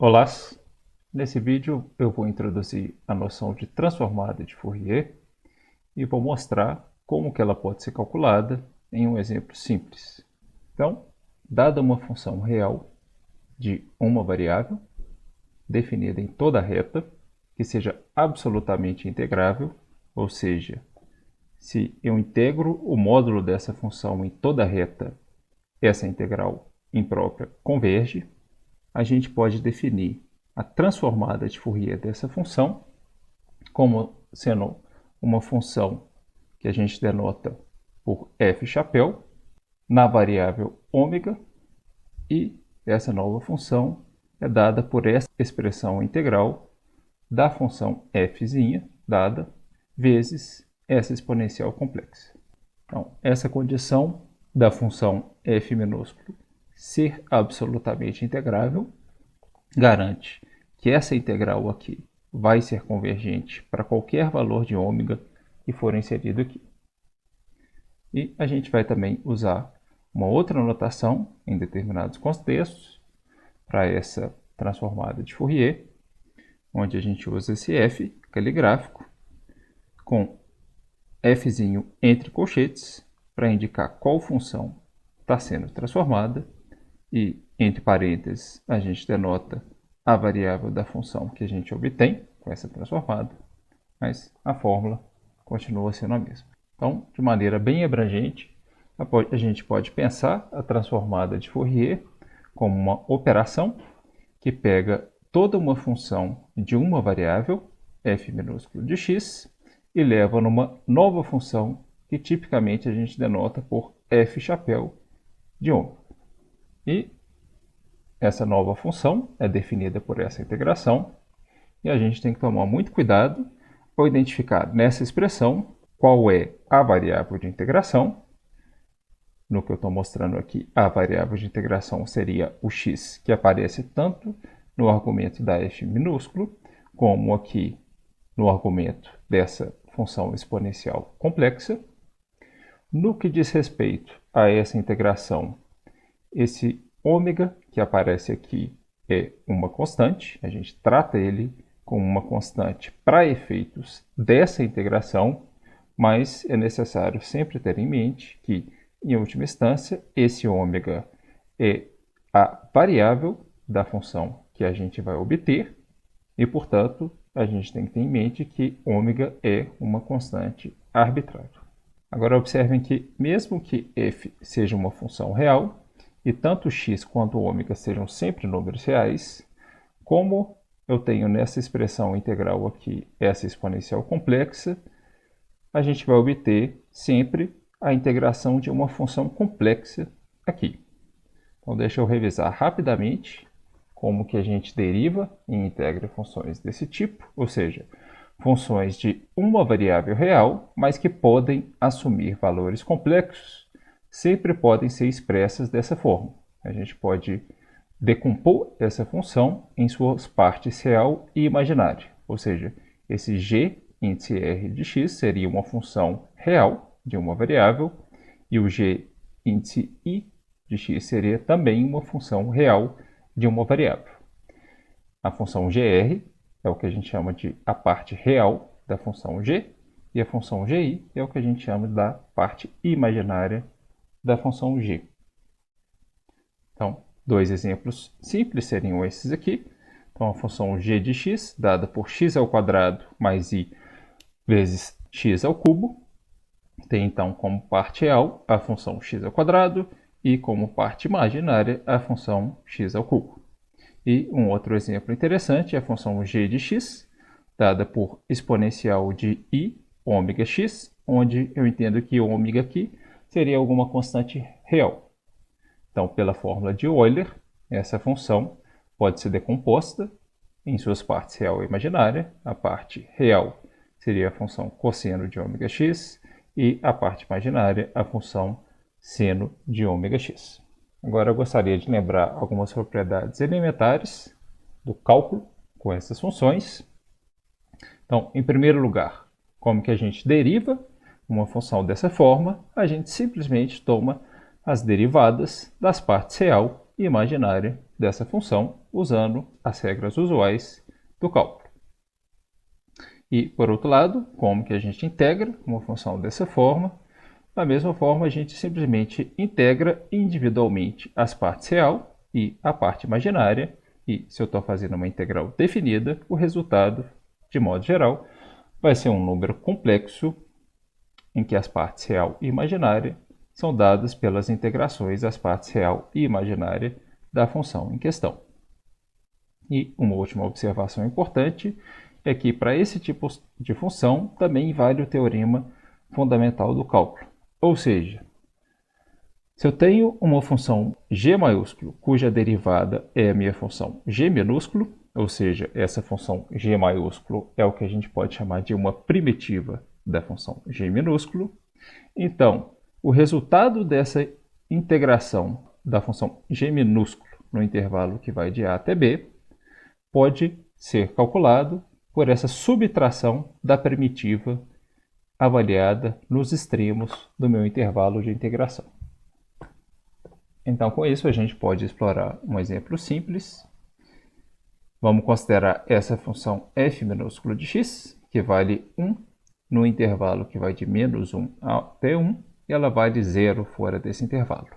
Olá, nesse vídeo eu vou introduzir a noção de transformada de Fourier e vou mostrar como que ela pode ser calculada em um exemplo simples. Então, dada uma função real de uma variável, definida em toda reta, que seja absolutamente integrável, ou seja, se eu integro o módulo dessa função em toda reta, essa integral imprópria converge, a gente pode definir a transformada de Fourier dessa função como sendo uma função que a gente denota por f chapéu na variável ômega, e essa nova função é dada por essa expressão integral da função f dada vezes essa exponencial complexa. Então, essa condição da função f minúsculo ser absolutamente integrável garante que essa integral aqui vai ser convergente para qualquer valor de ômega que for inserido aqui. E a gente vai também usar uma outra notação em determinados contextos para essa transformada de Fourier, onde a gente usa esse f caligráfico com f entre colchetes para indicar qual função está sendo transformada, e entre parênteses a gente denota a variável da função que a gente obtém com essa transformada, mas a fórmula continua sendo a mesma. Então, de maneira bem abrangente, a gente pode pensar a transformada de Fourier como uma operação que pega toda uma função de uma variável, f minúsculo de x, e leva numa nova função que tipicamente a gente denota por f chapéu de ômega. E essa nova função é definida por essa integração, e a gente tem que tomar muito cuidado ao identificar nessa expressão qual é a variável de integração. No que eu estou mostrando aqui, a variável de integração seria o x, que aparece tanto no argumento da f minúsculo, como aqui no argumento dessa função exponencial complexa. No que diz respeito a essa integração, esse ômega que aparece aqui é uma constante, a gente trata ele como uma constante para efeitos dessa integração, mas é necessário sempre ter em mente que, em última instância, esse ômega é a variável da função que a gente vai obter, e, portanto, a gente tem que ter em mente que ômega é uma constante arbitrária. Agora observem que, mesmo que f seja uma função real, e tanto x quanto ômega sejam sempre números reais, como eu tenho nessa expressão integral aqui essa exponencial complexa, a gente vai obter sempre a integração de uma função complexa aqui. Então deixa eu revisar rapidamente como que a gente deriva e integra funções desse tipo, ou seja, funções de uma variável real, mas que podem assumir valores complexos, sempre podem ser expressas dessa forma. A gente pode decompor essa função em suas partes real e imaginária, ou seja, esse g índice r de x seria uma função real de uma variável, e o g índice i de x seria também uma função real de uma variável. A função gr é o que a gente chama de a parte real da função g, e a função gi é o que a gente chama da parte imaginária da função g. Então, dois exemplos simples seriam esses aqui. Então, a função g de x, dada por x ao quadrado mais i vezes x ao cubo, tem então como parte real a função x ao quadrado e como parte imaginária a função x ao cubo. E um outro exemplo interessante é a função g de x, dada por exponencial de i ômega x, onde eu entendo que ômega aqui seria alguma constante real. Então, pela fórmula de Euler, essa função pode ser decomposta em suas partes real e imaginária. A parte real seria a função cosseno de ômega x, e a parte imaginária a função seno de ômega x. Agora eu gostaria de lembrar algumas propriedades elementares do cálculo com essas funções. Então, em primeiro lugar, como que a gente deriva uma função dessa forma? A gente simplesmente toma as derivadas das partes real imaginária dessa função usando as regras usuais do cálculo. E, por outro lado, como que a gente integra uma função dessa forma? Da mesma forma, a gente simplesmente integra individualmente as partes real e a parte imaginária. E se eu estou fazendo uma integral definida, o resultado, de modo geral, vai ser um número complexo em que as partes real e imaginária são dadas pelas integrações das partes real e imaginária da função em questão. E uma última observação importante é que para esse tipo de função também vale o teorema fundamental do cálculo. Ou seja, se eu tenho uma função g maiúsculo cuja derivada é a minha função g minúsculo, ou seja, essa função g maiúsculo é o que a gente pode chamar de uma primitiva da função g minúsculo, então o resultado dessa integração da função g minúsculo no intervalo que vai de a até b pode ser calculado por essa subtração da primitiva avaliada nos extremos do meu intervalo de integração. Então, com isso, a gente pode explorar um exemplo simples. Vamos considerar essa função f minúsculo de x, que vale 1 no intervalo que vai de menos 1 até 1, e ela vale 0 fora desse intervalo.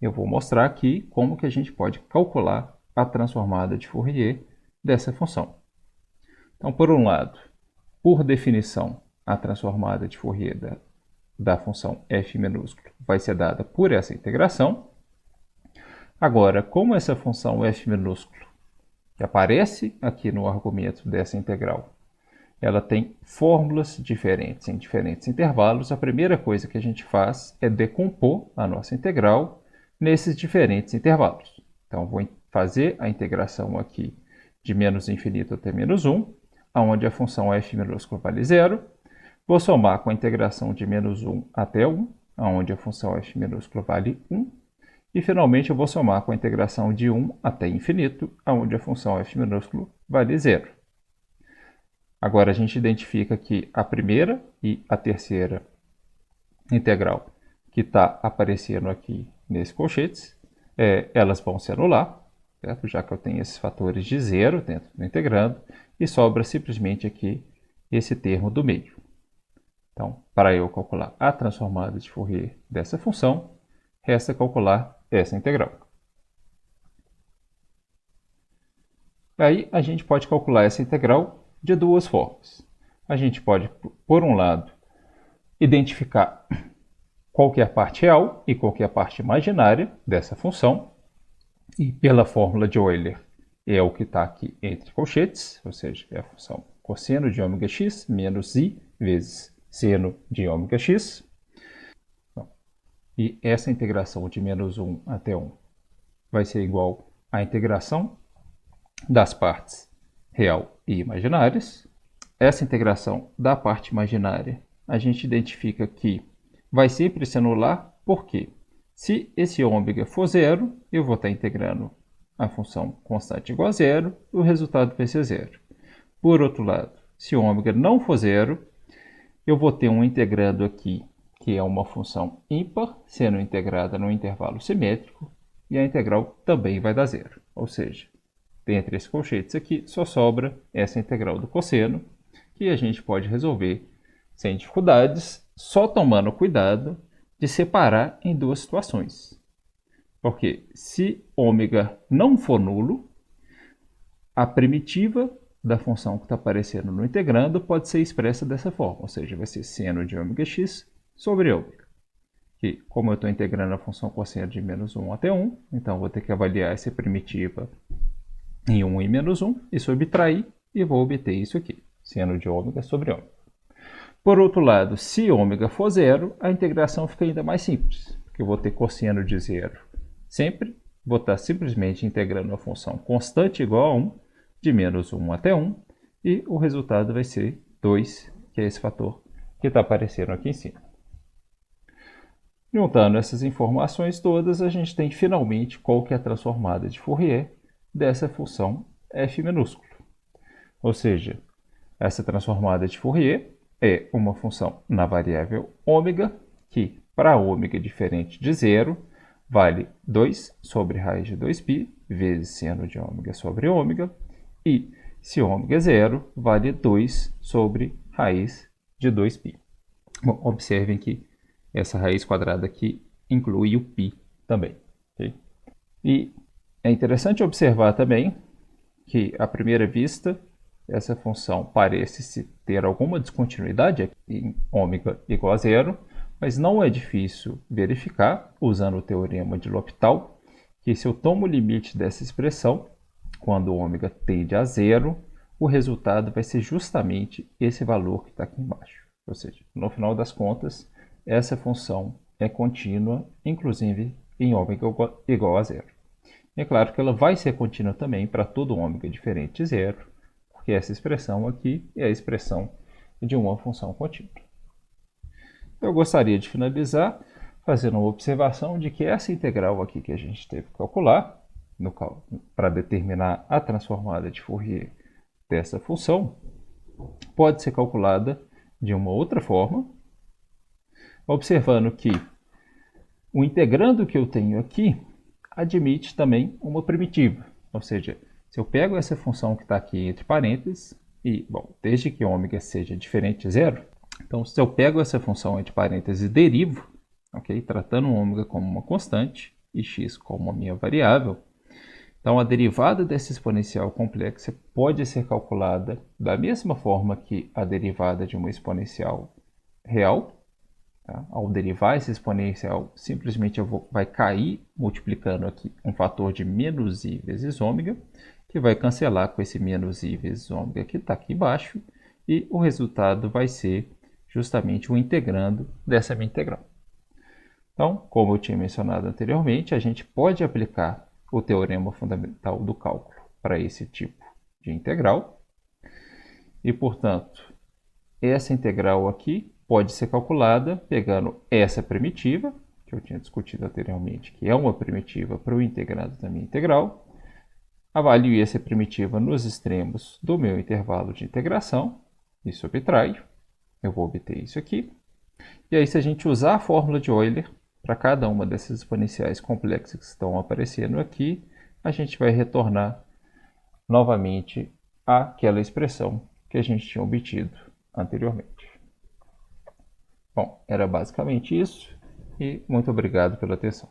Eu vou mostrar aqui como que a gente pode calcular a transformada de Fourier dessa função. Então, por um lado, por definição, a transformada de Fourier da função f minúsculo vai ser dada por essa integração. Agora, como essa função f minúsculo, que aparece aqui no argumento dessa integral, ela tem fórmulas diferentes em diferentes intervalos, a primeira coisa que a gente faz é decompor a nossa integral nesses diferentes intervalos. Então, vou fazer a integração aqui de menos infinito até menos 1, onde a função f minúsculo vale 0. Vou somar com a integração de menos 1 até 1, onde a função f minúsculo vale 1. E, finalmente, eu vou somar com a integração de 1 até infinito, onde a função f minúsculo vale 0. Agora, a gente identifica que a primeira e a terceira integral que está aparecendo aqui nesse colchetes, elas vão se anular, certo? Já que eu tenho esses fatores de 0 dentro do integrando, e sobra simplesmente aqui esse termo do meio. Então, para eu calcular a transformada de Fourier dessa função, resta calcular essa integral. Aí, a gente pode calcular essa integral de duas formas. A gente pode, por um lado, identificar qual que é a parte real e qual que é a parte imaginária dessa função. E pela fórmula de Euler, é o que está aqui entre colchetes, ou seja, é a função cosseno de ômega x menos i vezes seno de ômega x. E essa integração de menos 1 até 1 vai ser igual à integração das partes real e imaginárias. Essa integração da parte imaginária, a gente identifica que vai sempre se anular, porque se esse ômega for 0, eu vou estar integrando a função constante igual a 0, o resultado vai ser 0. Por outro lado, se o ômega não for 0, eu vou ter um integrando aqui, que é uma função ímpar, sendo integrada no intervalo simétrico, e a integral também vai dar 0. Ou seja, dentre esses colchetes aqui, só sobra essa integral do cosseno, que a gente pode resolver sem dificuldades, só tomando cuidado de separar em duas situações. Porque se ômega não for nulo, a primitiva da função que está aparecendo no integrando pode ser expressa dessa forma, ou seja, vai ser seno de ômega x sobre ômega. Que, como eu estou integrando a função cosseno de menos 1 até 1, então vou ter que avaliar essa primitiva em 1 e menos 1 e subtrair, e vou obter isso aqui, seno de ômega sobre ômega. Por outro lado, se ômega for 0, a integração fica ainda mais simples, porque eu vou ter cosseno de 0 sempre, vou estar simplesmente integrando a função constante igual a 1, de menos 1 até 1, e o resultado vai ser 2, que é esse fator que está aparecendo aqui em cima. Juntando essas informações todas, a gente tem finalmente qual que é a transformada de Fourier dessa função f minúsculo. Ou seja, essa transformada de Fourier é uma função na variável ômega, que para ômega diferente de 0, vale 2 sobre raiz de 2π vezes seno de ômega sobre ômega. E se ômega é zero, vale 2 sobre raiz de 2π. Bom, observem que essa raiz quadrada aqui inclui o π também. Okay? E é interessante observar também que, à primeira vista, essa função parece ter alguma descontinuidade em ômega igual a zero, mas não é difícil verificar, usando o teorema de L'Hopital, que se eu tomo o limite dessa expressão, quando o ômega tende a zero, o resultado vai ser justamente esse valor que está aqui embaixo. Ou seja, no final das contas, essa função é contínua, inclusive em ômega igual a zero. É claro que ela vai ser contínua também para todo ômega diferente de zero, porque essa expressão aqui é a expressão de uma função contínua. Eu gostaria de finalizar fazendo uma observação de que essa integral aqui que a gente teve que calcular para determinar a transformada de Fourier dessa função pode ser calculada de uma outra forma, observando que o integrando que eu tenho aqui admite também uma primitiva, ou seja, se eu pego essa função que está aqui entre parênteses, e, bom, desde que ômega seja diferente de zero, então se eu pego essa função entre parênteses e derivo, okay, tratando o ômega como uma constante e x como a minha variável, então a derivada dessa exponencial complexa pode ser calculada da mesma forma que a derivada de uma exponencial real. Tá? Ao derivar esse exponencial, simplesmente vai cair multiplicando aqui um fator de menos i vezes ômega, que vai cancelar com esse menos i vezes ômega que está aqui embaixo, e o resultado vai ser justamente o integrando dessa minha integral. Então, como eu tinha mencionado anteriormente, a gente pode aplicar o teorema fundamental do cálculo para esse tipo de integral, e, portanto, essa integral aqui pode ser calculada pegando essa primitiva, que eu tinha discutido anteriormente, que é uma primitiva para o integrando da minha integral. Avalio essa primitiva nos extremos do meu intervalo de integração e subtraio. Eu vou obter isso aqui. E aí, se a gente usar a fórmula de Euler para cada uma dessas exponenciais complexas que estão aparecendo aqui, a gente vai retornar novamente àquela expressão que a gente tinha obtido anteriormente. Bom, era basicamente isso e muito obrigado pela atenção.